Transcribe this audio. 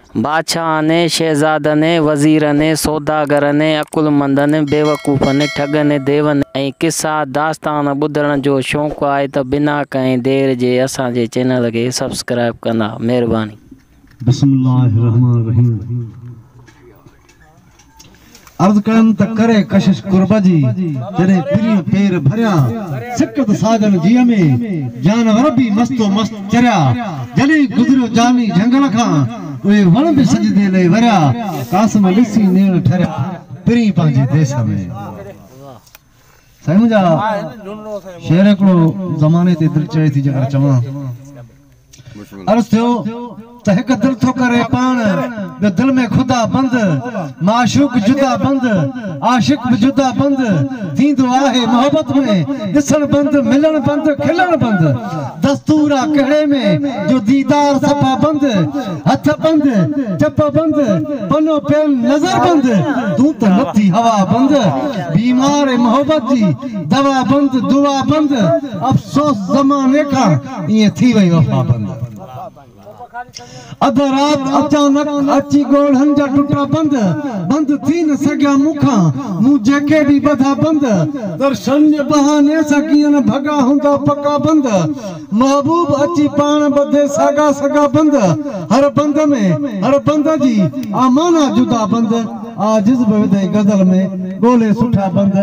बादशाह ने शहजादा ने वज़ीर ने सौदागर ने अकुलमंद ने बेवकूफ़ ने ठग ने देव ने ऐं किस्सा दास्तान ॿुधण जो शौक़ु आहे त बिना कंहिं देर जे असांजे चैनल खे सब्सक्राइब कंदा। महिरबानी। बिस्मिल्लाहिर्रहमानिर्रहीम। अर्ज़ करण त करे कशिश कुर्बा जी जॾहिं पिरी पेर भरिया सिकत सागन जीअ में जानवर बि मस्तो मस्त चरिया जॾहिं गुज़रियो जानी झंगल खां उहे वण बि सजदे ले वरिया कासिम ॾिसी नेण ठरिया पिरी पंहिंजे देश में। साईं मुंहिंजा शेर हिकिड़ो ज़माने ते दिलि चढ़े थी जेकर चवां। अर्ज़ थियो त हिकु दिलि थो करे पाण ॿियो दिलि में ख़ुदा बंद माशूक जुदा बंद आशिक बि जुदा बंद थींदो आहे मोहबत में ॾिसण बंद मिलण बंद खिलण बंद दस्तूर आहे कहिड़े में जो दीदार सफ़ा बंद हथ बंद चप बंद पनो पेन नज़र बंद तूं त नथी हवा बंद बीमार मोहबत जी दवा बंद दुआ बंद अफ़सोस ज़माने खां ईअं थी वई वफ़ा बंद अध रात अचानक अची गोढ़न जा टुटा बंद बंद थी न सघिया मूंखां मूं जेके भी बधा बंद दर्शन जे बहाने सां कीअं न भॻा हूंदा पका बंद महबूब अची पाण बधे सागा सगा बंद हर बंद जी आमाना जुदा बंद आजिज़ बि विधई गज़ल में ॻोल्हे सुठा बंद